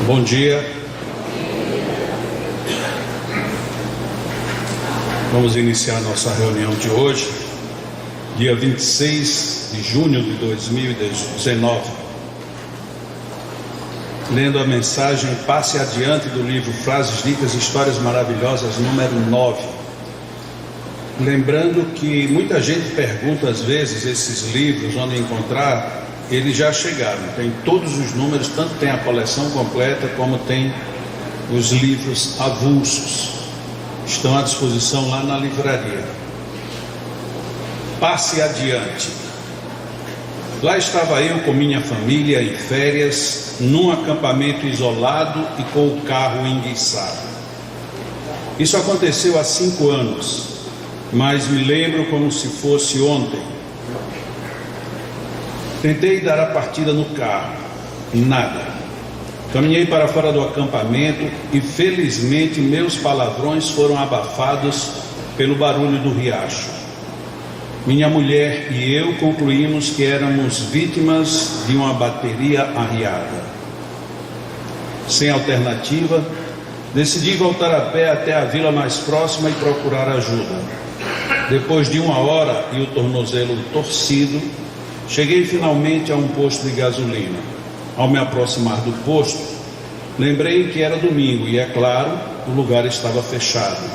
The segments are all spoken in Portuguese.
Bom dia. Vamos iniciar nossa reunião de hoje, dia 26 de junho de 2019, lendo a mensagem Passe Adiante do livro Frases Ditas, Histórias Maravilhosas, número 9. Lembrando que muita gente pergunta às vezes esses livros, onde encontrar. Eles já chegaram, tem todos os números, tanto tem a coleção completa como tem os livros avulsos, estão à disposição lá na livraria. Passe adiante. Lá estava eu com minha família em férias, num acampamento isolado e com o carro enguiçado. Isso aconteceu há 5 anos, mas me lembro como se fosse ontem. Tentei dar a partida no carro, nada. Caminhei para fora do acampamento e felizmente meus palavrões foram abafados pelo barulho do riacho. Minha mulher e eu concluímos que éramos vítimas de uma bateria arriada. Sem alternativa, decidi voltar a pé até a vila mais próxima e procurar ajuda. Depois de 1 hora e o tornozelo torcido, cheguei finalmente a um posto de gasolina. Ao me aproximar do posto, lembrei que era domingo e, é claro, o lugar estava fechado.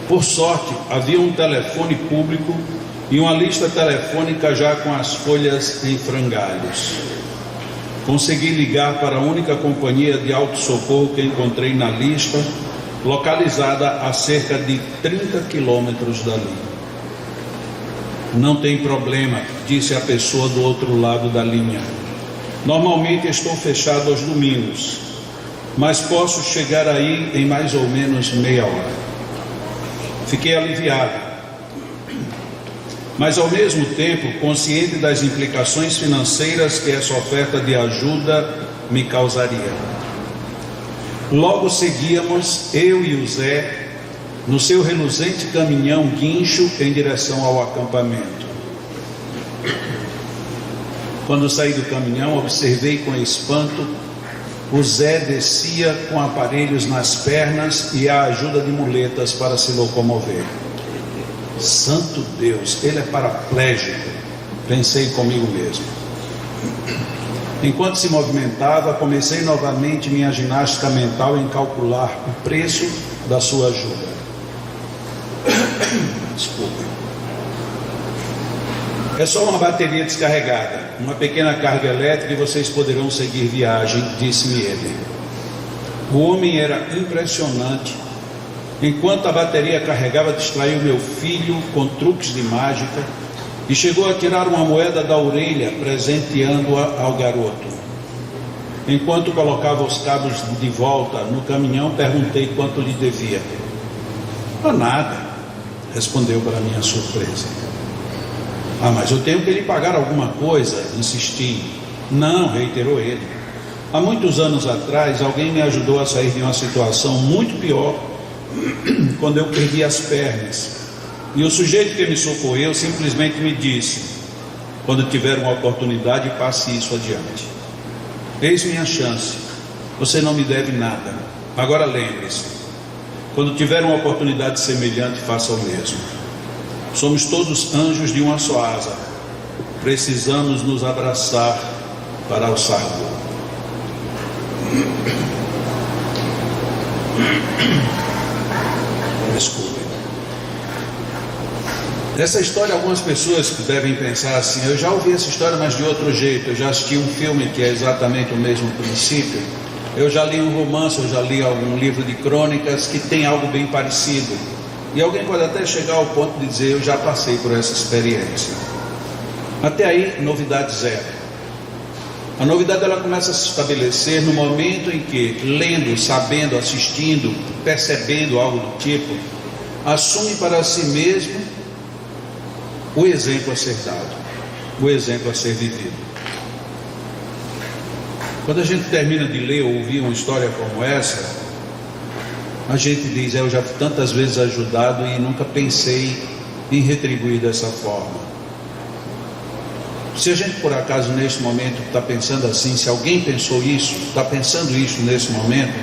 Por sorte, havia um telefone público e uma lista telefônica já com as folhas em frangalhos. Consegui ligar para a única companhia de autossocorro que encontrei na lista, localizada a cerca de 30 quilômetros dali. Não tem problema, disse a pessoa do outro lado da linha. Normalmente estou fechado aos domingos, mas posso chegar aí em mais ou menos meia hora. Fiquei aliviado, mas ao mesmo tempo consciente das implicações financeiras que essa oferta de ajuda me causaria. Logo seguíamos, eu e o Zé, no seu reluzente caminhão guincho em direção ao acampamento. Quando saí do caminhão, observei com espanto o Zé descia com aparelhos nas pernas e a ajuda de muletas para se locomover. Santo Deus, ele é paraplégico, pensei comigo mesmo. Enquanto se movimentava, comecei novamente minha ginástica mental em calcular o preço da sua ajuda. Desculpe. É só uma bateria descarregada, uma pequena carga elétrica e vocês poderão seguir viagem, disse-me ele. O homem era impressionante. Enquanto a bateria carregava, distraiu meu filho com truques de mágica e chegou a tirar uma moeda da orelha, presenteando-a ao garoto. Enquanto colocava os cabos de volta no caminhão, perguntei quanto lhe devia. Nada, respondeu para minha surpresa. Mas eu tenho que lhe pagar alguma coisa, insisti. Não, reiterou ele. Há muitos anos atrás, alguém me ajudou a sair de uma situação muito pior, quando eu perdi as pernas. E o sujeito que me socorreu simplesmente me disse: quando tiver uma oportunidade, passe isso adiante. Eis minha chance. Você não me deve nada. Agora lembre-se, quando tiver uma oportunidade semelhante, faça o mesmo. Somos todos anjos de uma só asa. Precisamos nos abraçar para alçar voo. Desculpe. Essa história, algumas pessoas devem pensar assim: eu já ouvi essa história, mas de outro jeito. Eu já assisti um filme que é exatamente o mesmo princípio. Eu já li um romance, eu já li algum livro de crônicas que tem algo bem parecido. E alguém pode até chegar ao ponto de dizer: eu já passei por essa experiência. Até aí, novidade zero. A novidade ela começa a se estabelecer no momento em que, lendo, sabendo, assistindo, percebendo algo do tipo, assume para si mesmo o exemplo a ser dado, o exemplo a ser vivido. Quando a gente termina de ler ou ouvir uma história como essa, a gente diz: eu já fui tantas vezes ajudado e nunca pensei em retribuir dessa forma. Se a gente por acaso nesse momento está pensando assim, se alguém pensou isso, está pensando isso nesse momento,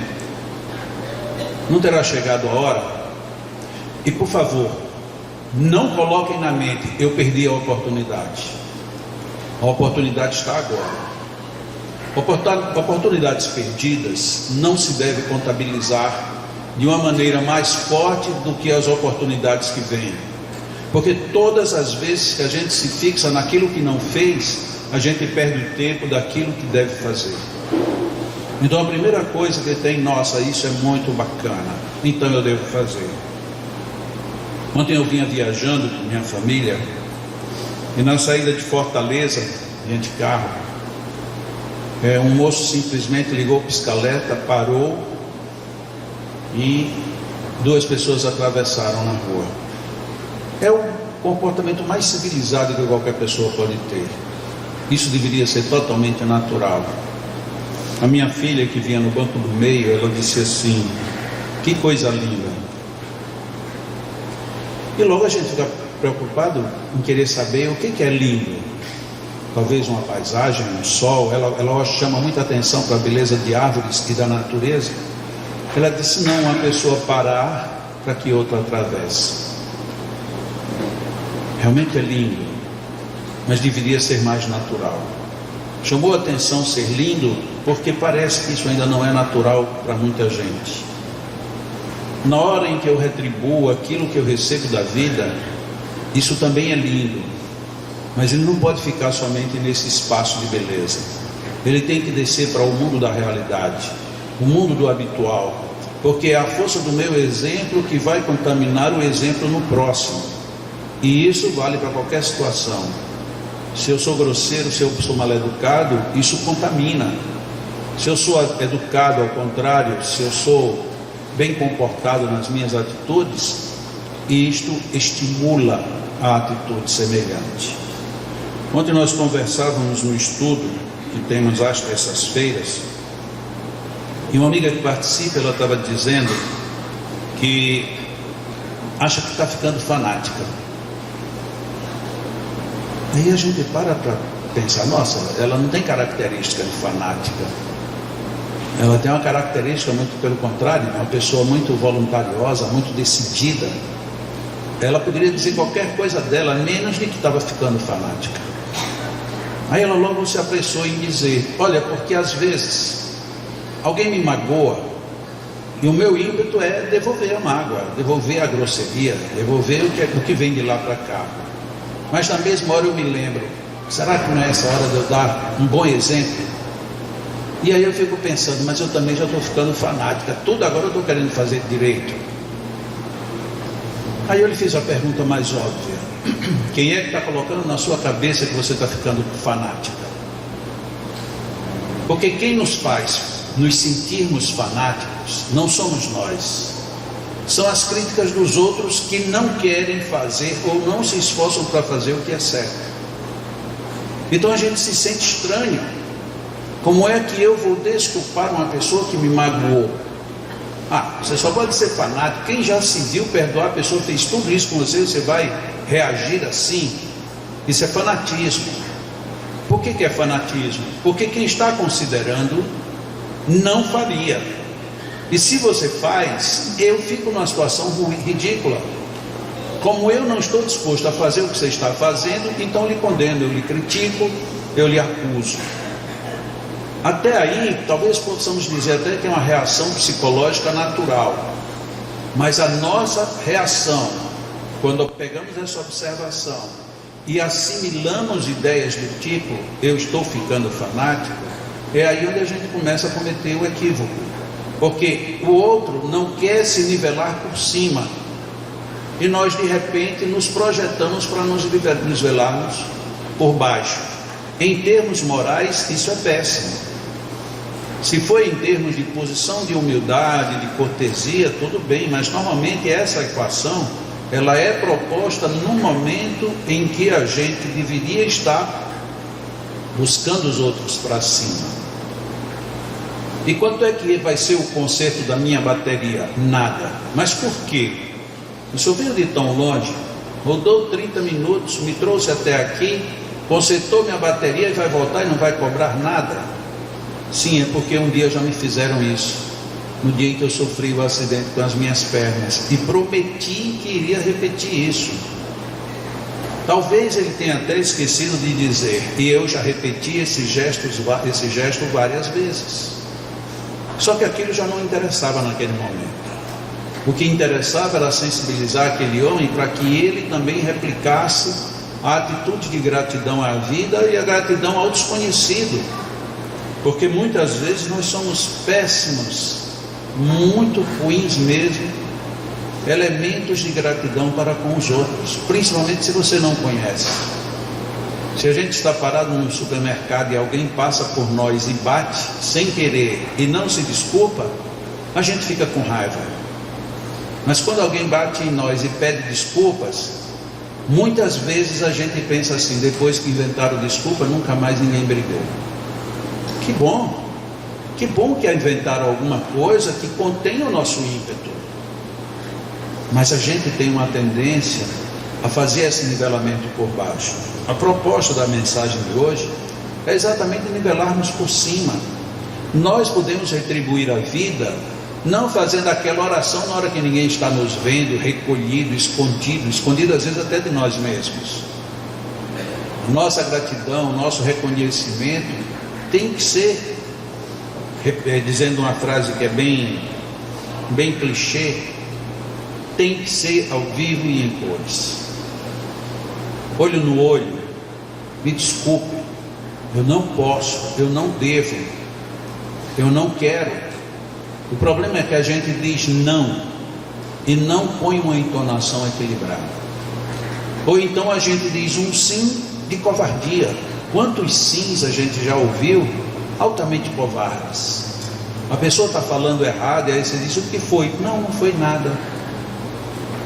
não terá chegado a hora. E por favor, não coloquem na mente, eu perdi a oportunidade. A oportunidade está agora. Oportunidades perdidas não se deve contabilizar de uma maneira mais forte do que as oportunidades que vêm, porque todas as vezes que a gente se fixa naquilo que não fez, a gente perde o tempo daquilo que deve fazer. Então a primeira coisa que tem, nossa, isso é muito bacana, então eu devo fazer. Ontem eu vinha viajando com minha família, e na saída de Fortaleza, de carro, um moço simplesmente ligou o pisca-alerta, parou, e 2 pessoas atravessaram na rua. É o comportamento mais civilizado que qualquer pessoa pode ter. Isso deveria ser totalmente natural. A minha filha, que vinha no banco do meio, ela disse assim: que coisa linda. E logo a gente fica preocupado em querer saber o que é lindo. Talvez uma paisagem, um sol. Ela chama muita atenção para a beleza de árvores e da natureza. Ela disse: não, uma pessoa parar para que outra atravesse. Realmente é lindo, mas deveria ser mais natural. Chamou a atenção ser lindo porque parece que isso ainda não é natural para muita gente. Na hora em que eu retribuo aquilo que eu recebo da vida, isso também é lindo, mas ele não pode ficar somente nesse espaço de beleza. Ele tem que descer para o mundo da realidade, o mundo do habitual, porque é a força do meu exemplo que vai contaminar o exemplo no próximo. E isso vale para qualquer situação. Se eu sou grosseiro, se eu sou mal educado, isso contamina. Se eu sou educado, ao contrário, se eu sou bem comportado nas minhas atitudes, isto estimula a atitude semelhante. Ontem nós conversávamos no estudo que temos às terças-feiras, e uma amiga que participa, ela estava dizendo que acha que está ficando fanática. Aí a gente para pensar, nossa, ela não tem característica de fanática. Ela tem uma característica muito pelo contrário, uma pessoa muito voluntariosa, muito decidida. Ela poderia dizer qualquer coisa dela, menos de que estava ficando fanática. Aí ela logo se apressou em dizer: olha, porque às vezes alguém me magoa e o meu ímpeto é devolver a mágoa, devolver a grosseria, devolver o que vem de lá para cá. Mas na mesma hora eu me lembro, será que não é essa hora de eu dar um bom exemplo? E aí eu fico pensando, mas eu também já estou ficando fanática, tudo agora eu estou querendo fazer direito. Aí eu lhe fiz a pergunta mais óbvia: quem é que está colocando na sua cabeça que você está ficando fanática? Porque quem nos faz nos sentirmos fanáticos não somos nós, são as críticas dos outros que não querem fazer ou não se esforçam para fazer o que é certo. Então a gente se sente estranho. Como é que eu vou desculpar uma pessoa que me magoou? Você só pode ser fanático quem já se viu perdoar. A pessoa fez tudo isso com você, você vai reagir assim? Isso é fanatismo. Por que é fanatismo? Porque quem está considerando não faria. E se você faz, eu fico numa situação ridícula. Como eu não estou disposto a fazer o que você está fazendo, então eu lhe condeno, eu lhe critico, eu lhe acuso. Até aí, talvez possamos dizer até que é uma reação psicológica natural. Mas a nossa reação, quando pegamos essa observação e assimilamos ideias do tipo, eu estou ficando fanático, é aí onde a gente começa a cometer o equívoco. Porque o outro não quer se nivelar por cima, e nós de repente nos projetamos para nos nivelarmos por baixo. Em termos morais, isso é péssimo. Se for em termos de posição de humildade, de cortesia, tudo bem, mas normalmente essa equação, ela é proposta no momento em que a gente deveria estar buscando os outros para cima. E quanto é que vai ser o conserto da minha bateria? Nada. Mas por quê? O senhor veio de tão longe, rodou 30 minutos, me trouxe até aqui, Consertou minha bateria e vai voltar e não vai cobrar nada? Sim, é porque um dia já me fizeram isso, no dia em que eu sofri o acidente com as minhas pernas, e prometi que iria repetir isso. Talvez ele tenha até esquecido de dizer, e eu já repeti esse gesto várias vezes. Só que aquilo já não interessava naquele momento. O que interessava era sensibilizar aquele homem para que ele também replicasse a atitude de gratidão à vida e a gratidão ao desconhecido. Porque muitas vezes nós somos péssimos, muito ruins mesmo, elementos de gratidão para com os outros, principalmente se você não conhece. Se a gente está parado num supermercado e alguém passa por nós e bate sem querer e não se desculpa, a gente fica com raiva. Mas quando alguém bate em nós e pede desculpas, muitas vezes a gente pensa assim, depois que inventaram desculpa, nunca mais ninguém brigou. Que bom que inventaram alguma coisa que contém o nosso ímpeto. Mas a gente tem uma tendência a fazer esse nivelamento por baixo. A proposta da mensagem de hoje é exatamente nivelarmos por cima. Nós podemos retribuir a vida não fazendo aquela oração na hora que ninguém está nos vendo, recolhido, escondido às vezes até de nós mesmos. Nossa gratidão, nosso reconhecimento tem que ser, dizendo uma frase que é bem clichê, tem que ser ao vivo e em cores. Olho no olho, me desculpe, eu não posso, eu não devo, eu não quero. O problema é que a gente diz não e não põe uma entonação equilibrada. Ou então a gente diz um sim de covardia. Quantos sims a gente já ouviu altamente covardes? A pessoa está falando errado e aí você diz, o que foi? Não foi nada.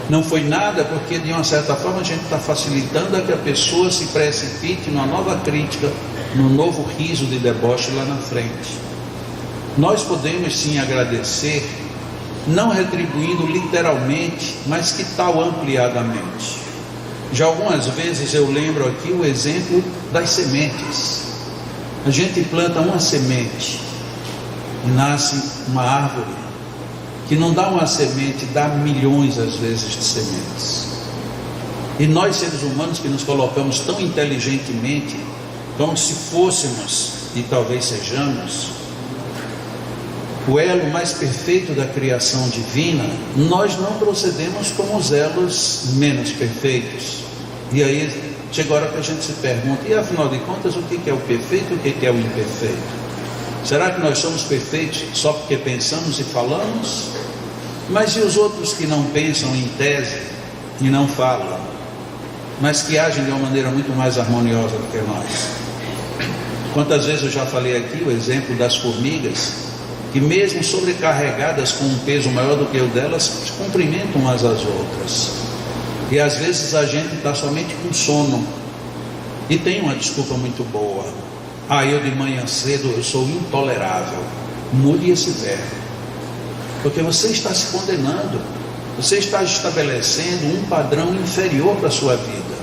Não foi nada porque de uma certa forma a gente está facilitando a que a pessoa se precipite numa nova crítica, num novo riso de deboche lá na frente. Nós podemos sim agradecer, não retribuindo literalmente, mas que tal ampliadamente? Já algumas vezes eu lembro aqui o exemplo das sementes. A gente planta uma semente, nasce uma árvore, que não dá uma semente, dá milhões às vezes de sementes. E nós seres humanos que nos colocamos tão inteligentemente, como se fôssemos, e talvez sejamos, o elo mais perfeito da criação divina, nós não procedemos como os elos menos perfeitos. E aí chega a hora que a gente se pergunta, e afinal de contas, o que é o perfeito e o que é o imperfeito? Será que nós somos perfeitos só porque pensamos e falamos? Mas e os outros que não pensam em tese e não falam, mas que agem de uma maneira muito mais harmoniosa do que nós? Quantas vezes eu já falei aqui o exemplo das formigas, que mesmo sobrecarregadas com um peso maior do que o delas, se cumprimentam umas às outras. E às vezes a gente está somente com sono e tem uma desculpa muito boa. Eu de manhã cedo eu sou intolerável. Mude esse verbo, porque você está se condenando, você está estabelecendo um padrão inferior para a sua vida.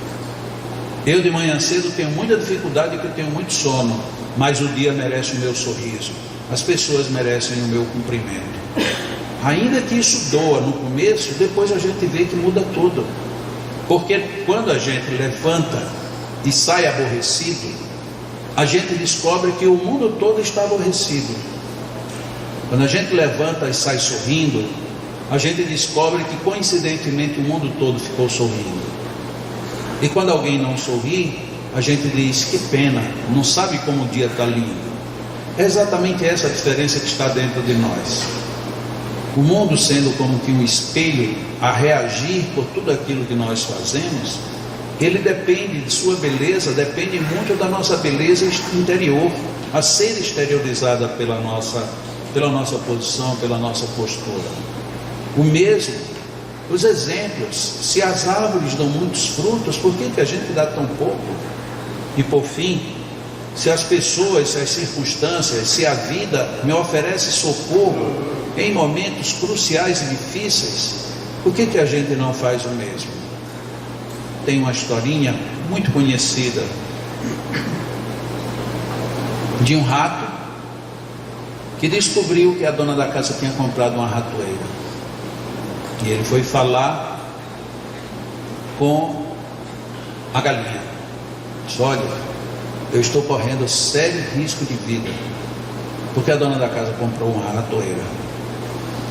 Eu de manhã cedo tenho muita dificuldade porque eu tenho muito sono, mas o dia merece o meu sorriso. As pessoas merecem o meu cumprimento. Ainda que isso doa no começo, depois a gente vê que muda tudo. Porque quando a gente levanta e sai aborrecido, a gente descobre que o mundo todo está aborrecido. Quando a gente levanta e sai sorrindo, a gente descobre que coincidentemente o mundo todo ficou sorrindo. E quando alguém não sorri, a gente diz, que pena, não sabe como o dia está lindo. É exatamente essa a diferença que está dentro de nós. O mundo sendo como que um espelho a reagir por tudo aquilo que nós fazemos, ele depende de sua beleza, depende muito da nossa beleza interior, a ser exteriorizada pela nossa posição, pela nossa postura. O mesmo, os exemplos, se as árvores dão muitos frutos, por que a gente dá tão pouco? E por fim, se as pessoas, se as circunstâncias, se a vida me oferece socorro em momentos cruciais e difíceis, por que a gente não faz o mesmo? Tem uma historinha muito conhecida de um rato que descobriu que a dona da casa tinha comprado uma ratoeira. E ele foi falar com a galinha. Disse: olha, eu estou correndo sério risco de vida, porque a dona da casa comprou uma ratoeira.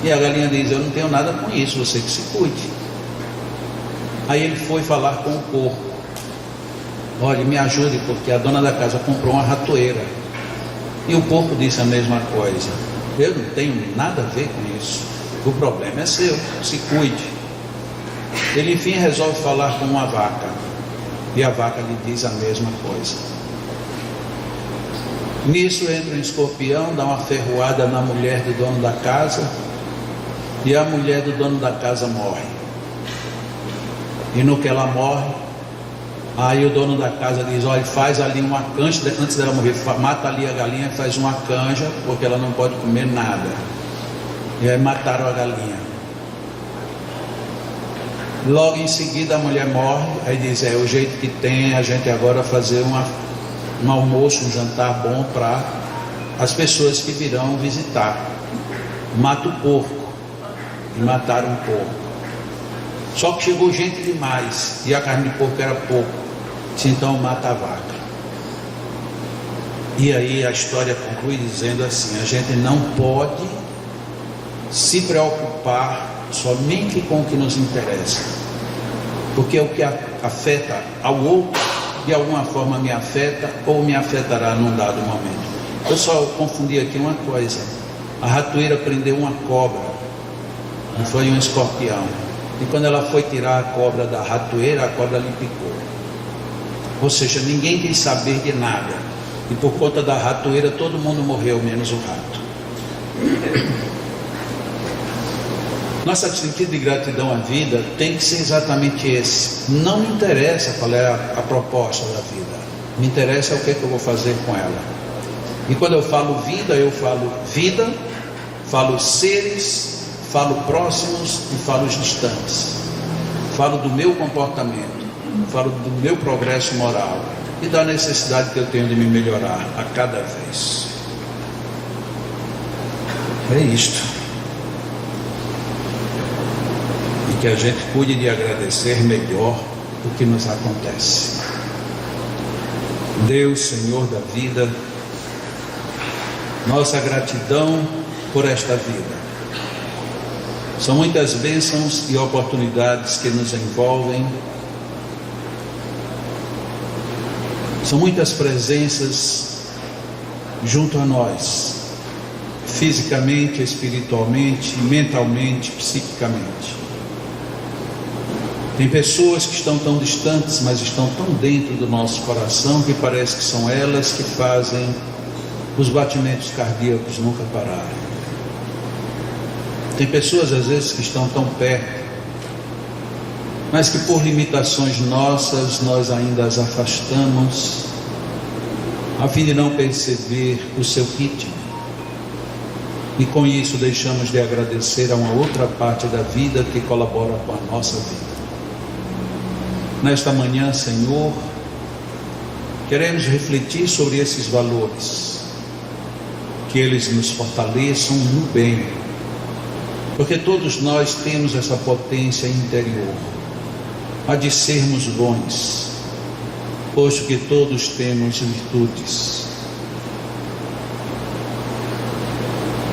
E a galinha diz: eu não tenho nada com isso, você que se cuide. Aí ele foi falar com o porco: olha, me ajude, porque a dona da casa comprou uma ratoeira. E o porco disse a mesma coisa: eu não tenho nada a ver com isso, o problema é seu, se cuide. Ele enfim resolve falar com uma vaca, e a vaca lhe diz a mesma coisa. Nisso entra um escorpião, dá uma ferroada na mulher do dono da casa, e a mulher do dono da casa morre. E no que ela morre, aí o dono da casa diz: olha, faz ali uma canja, antes dela morrer, mata ali a galinha, faz uma canja, porque ela não pode comer nada. E aí mataram a galinha. Logo em seguida a mulher morre. Aí diz: é o jeito que tem a gente agora fazer um almoço, um jantar bom para as pessoas que virão visitar. Mata o porco. E mataram um porco. Só que chegou gente demais e a carne de porco era pouco. Então mata a vaca. E aí a história conclui dizendo assim: a gente não pode se preocupar somente com o que nos interessa, porque o que afeta ao outro de alguma forma me afeta ou me afetará num dado momento. Eu só confundi aqui uma coisa: a ratoeira prendeu uma cobra, não foi um escorpião. E quando ela foi tirar a cobra da ratoeira, a cobra lhe picou. Ou seja, ninguém quis saber de nada, e por conta da ratoeira todo mundo morreu, menos o rato. Nosso sentido de gratidão à vida tem que ser exatamente esse. Não me interessa qual é a proposta da vida, me interessa o que é que eu vou fazer com ela. E quando eu falo vida, falo seres, falo próximos e falo distantes. Falo do meu comportamento, falo do meu progresso moral e da necessidade que eu tenho de me melhorar a cada vez. É isto. E que a gente cuide de agradecer melhor o que nos acontece. Deus, Senhor da vida, nossa gratidão por esta vida. São muitas bênçãos e oportunidades que nos envolvem. São muitas presenças junto a nós, fisicamente, espiritualmente, mentalmente, psiquicamente. Tem pessoas que estão tão distantes, mas estão tão dentro do nosso coração que parece que são elas que fazem os batimentos cardíacos nunca pararem. Tem pessoas às vezes que estão tão perto, mas que por limitações nossas nós ainda as afastamos, a fim de não perceber o seu ritmo. E com isso deixamos de agradecer a uma outra parte da vida que colabora com a nossa vida. Nesta manhã, Senhor, queremos refletir sobre esses valores, que eles nos fortaleçam no bem, porque todos nós temos essa potência interior, a de sermos bons, posto que todos temos virtudes.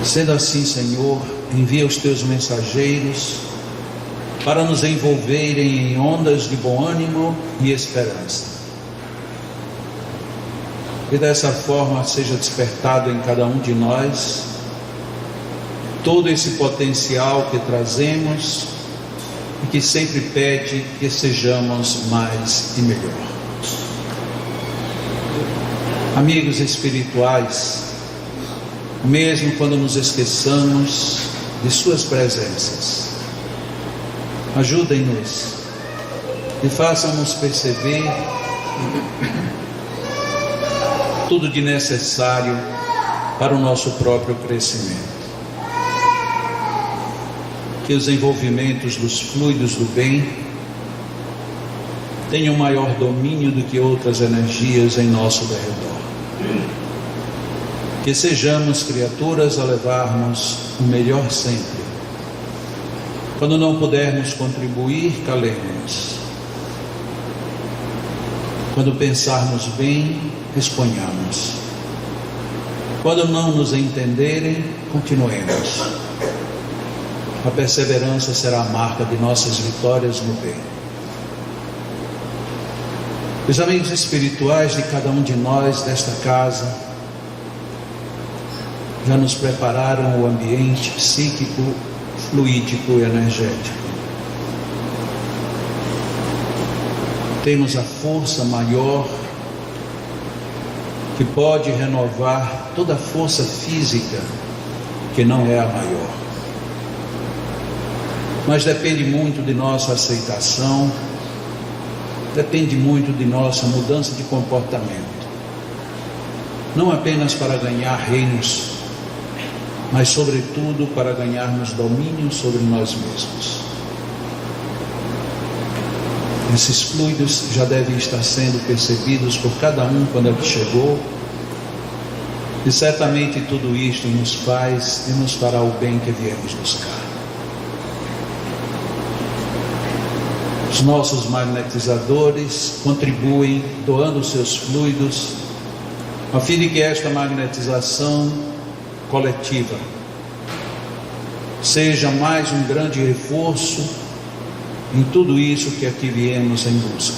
Sendo assim, Senhor, envia os teus mensageiros para nos envolverem em ondas de bom ânimo e esperança. E dessa forma seja despertado em cada um de nós todo esse potencial que trazemos e que sempre pede que sejamos mais e melhor. Amigos espirituais, mesmo quando nos esqueçamos de suas presenças, ajudem-nos e façam-nos perceber tudo de necessário para o nosso próprio crescimento. Que os envolvimentos dos fluidos do bem tenham maior domínio do que outras energias em nosso derredor. Que sejamos criaturas a levarmos o melhor sempre. Quando não pudermos contribuir, calemos. Quando pensarmos bem, exponhamos. Quando não nos entenderem, continuemos. A perseverança será a marca de nossas vitórias no bem. Os amigos espirituais de cada um de nós desta casa já nos prepararam o ambiente psíquico, fluídico e energético. Temos a força maior que pode renovar toda a força física que não é a maior. Mas depende muito de nossa aceitação, depende muito de nossa mudança de comportamento. Não apenas para ganhar reinos, mas sobretudo para ganharmos domínio sobre nós mesmos. Esses fluidos já devem estar sendo percebidos por cada um quando aqui chegou, e certamente tudo isto nos faz e nos fará o bem que viemos buscar. Os nossos magnetizadores contribuem doando seus fluidos, a fim de que esta magnetização coletiva seja mais um grande reforço em tudo isso que aqui viemos em busca.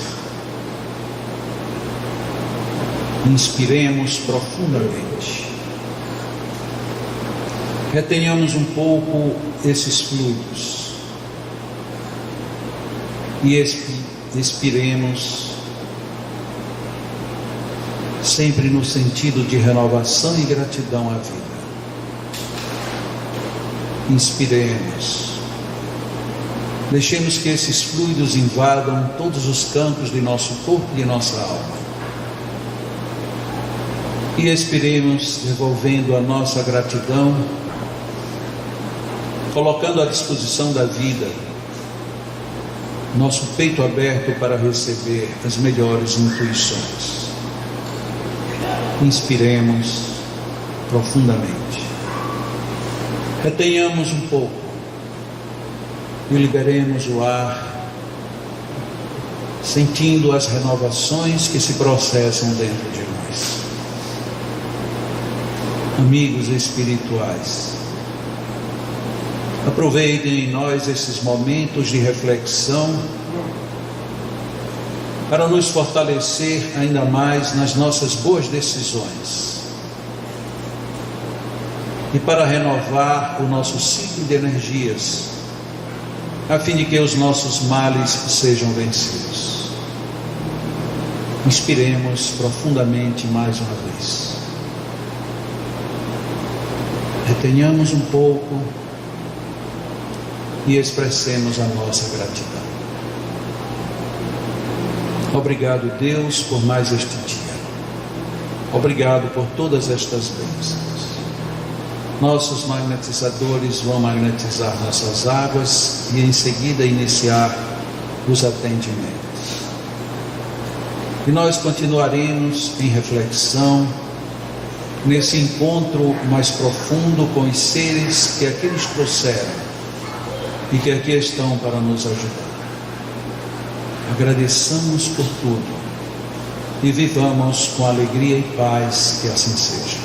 Inspiremos profundamente. Retenhamos um pouco esses fluidos e expiremos sempre no sentido de renovação e gratidão à vida. Inspiremos. Deixemos que esses fluidos invadam todos os campos de nosso corpo e de nossa alma. E expiremos, devolvendo a nossa gratidão, colocando à disposição da vida nosso peito aberto para receber as melhores intuições. Inspiremos profundamente. Retenhamos um pouco e liberemos o ar, sentindo as renovações que se processam dentro de nós. Amigos espirituais, aproveitem em nós esses momentos de reflexão para nos fortalecer ainda mais nas nossas boas decisões e para renovar o nosso ciclo de energias, a fim de que os nossos males sejam vencidos. Inspiremos profundamente mais uma vez. Retenhamos um pouco e expressemos a nossa gratidão. Obrigado, Deus, por mais este dia. Obrigado por todas estas bênçãos. Nossos magnetizadores vão magnetizar nossas águas e em seguida iniciar os atendimentos. E nós continuaremos em reflexão, nesse encontro mais profundo com os seres que aqui nos trouxeram e que aqui estão para nos ajudar. Agradeçamos por tudo e vivamos com alegria e paz, que assim seja.